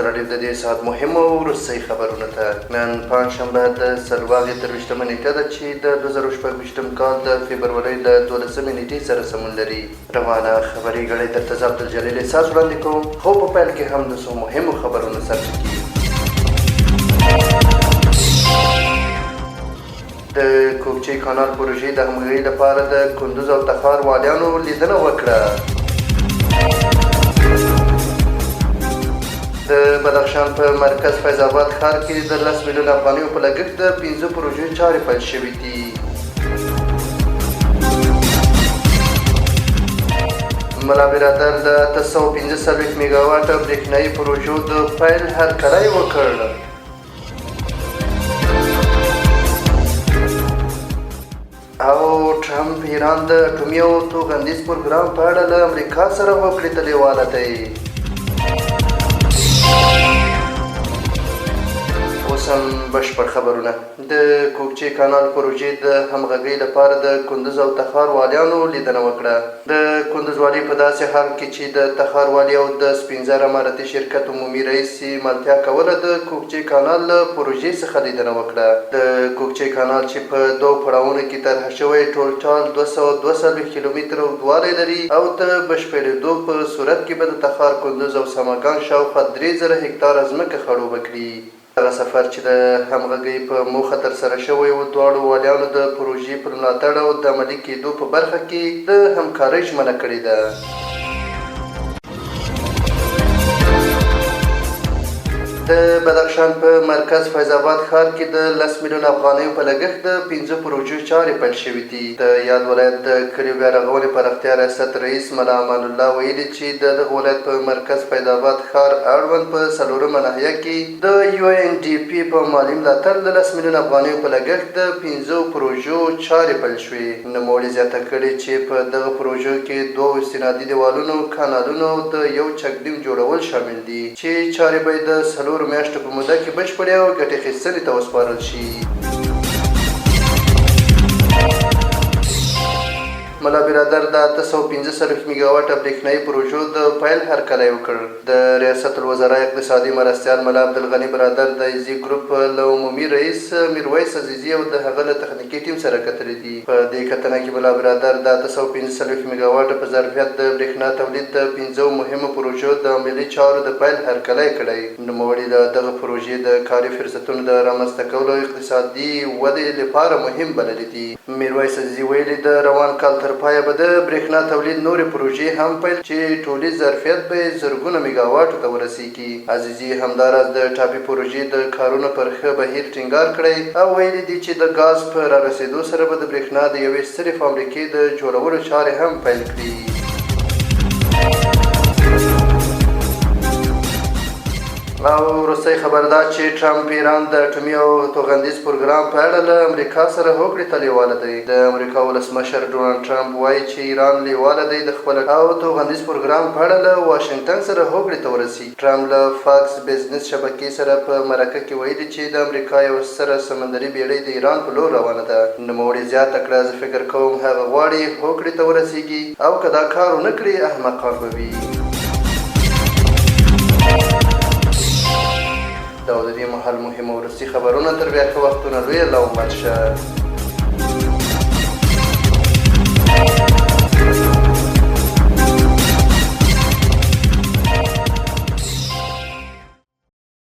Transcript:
راډیو د دې ساعت مهم او وروستۍ خبرونه ته نن پنجشنبه د څلوېښت ترویشتمه نیټه ده چې د 2026 کال د فبرورۍ له 12مې نیټې سره سمون لري. روانه خبري ګړۍ درته زه عبدالجلیل احساس وړاندې کوم، خو په پیل کې هم د څو مهمو خبرونو سرچکي. د کوکچې کانال پروژې د همغږۍ لپاره د کندز او تخار والیانو لیدنه وکړه. د بدخشان په مرکز فیض آباد ښار کې د 10 میلیونه افغانیو په لګښت د 5 پروژې چارې پیل شوي دي. ملا برادر د 845 میګاواټه برېښنایي پروژو د پیل هرکلی وکړ. او ټرمپ ایران د اټومي او توغندیز پروګرام په اړه له امریکا سره وکړې ته لیواله دی. اوس هم بشپړ خبرونه. د کوکچې کانال پروژې د همغږۍ لپاره د کندز او تخار والیانو لیدنه وکړه. د کندز والي په داسې حال کې چې د تخار والي او د سپین زر امارتي شرکت عمومي رئیس ملتیا کوله د کوکچې کانال له پروژې څخه لیدنه وکړه. د کوکچې کانال چې په 2 پړاوونو کې طرح شوی ټول 242 کیلومتره اوږدوالی لري او د بشپړېدو په صورت کې به د تخار، کندز او سماګان شاوخوا 3000 هکتاره ځمکه خړوبه کړي. هغه سفر چې د همغږۍ په موخه ترسره شوی و دواړو والیانو د پروژې پر ملاتړ او د عملي کېدو په برخه کې د همکارۍ ژمنه کړې ده. د بدخشان په مرکز فیض آباد ښار کې د 10 میلیونه افغانیو په لګښت د 5 پروژو چارې پیل شوي دي. د یاد ولایت د کلیو بیا رغونې پراختیا ریاست رئیس ملا امان الله ویلي چې د دغه ولایت په مرکز فیض آباد ښار اړوند په 4مه ناحیه کې د UNDP په مالي ملاتړ د 10 میلیونه افغانیو په لګښت د 5 پروژو چارې پیل شوې. نوموړي زیاته کړې چې په دغه پروژو کې 2 استنادي دیوالونو، کانالونو او د یو چکډیم جوړول شامل دي چې چارې به د 4 میاشتو په موده کې بشپړې او ګټې اخیستنې ته وسپارل شي. ملا برادر د 845 میګاواټه برېښنایي پروژو د پیل هرکلی وکړ. د ریاست الوزرا اقتصادي مرستیال ملا عبدالغني برادر د ایزي ګروپ له عمومي رئیس میرویس عزیزي او د هغه له تخنیکي ټیم سره کتلي دي. په دې کتنه کې ملا برادر د 845 میګاواټه په ظرفیت د برېښنا تولید د 5 مهمو پروژو د عملي چارو د پیل هرکلی کړی. نوموړي د دغه پروژې د کاري فرصتونو د رامنځته کولو او اقتصادي ودې لپاره مهم بللي دي. میرویس عزیزي ویلي د روان کال تر پایه به د برېښنا تولید نورې پروژې هم پیل چې ټولي ظرفیت به زرګونه میګاواټو ته ورسیږي. عزیزي همداراز د ټاپي پروژې د کارونو پر ښه بهیر ټینګار کړی او ویلي دي چې د ګاز په رارسېدو سره به د برېښنا د یوې سترې فابریکې د جوړولو چارې هم پیل کړي. او وروستی خبر دا چې ټرمپ ایران د اټومي او توغندیز پروګرام په اړه له امریکا سره هوکړې ته لیواله دی. د امریکا ولسمشر ډونالډ ټرمپ وایي چې ایران لیواله دی د خپل او توغندیز پروګرام په اړه له واشنګټن سره هوکړې ته ورسیږي. ټرمپ له فاکس بزنس شبکې سره په مرکه کې ویلي چې د امریکا یو ستره سمندري بیړۍ د ایران په لور روانه ده. نوموړي زیاته کړه زه فکر کوم هغه غواړي هوکړې ته ورسیږي او که دا کار ونه کړي احمقان به وي. دا د دې مهال مهم او وروستي خبرونه. تر بیا ښه وختونه لویه لا امت شه.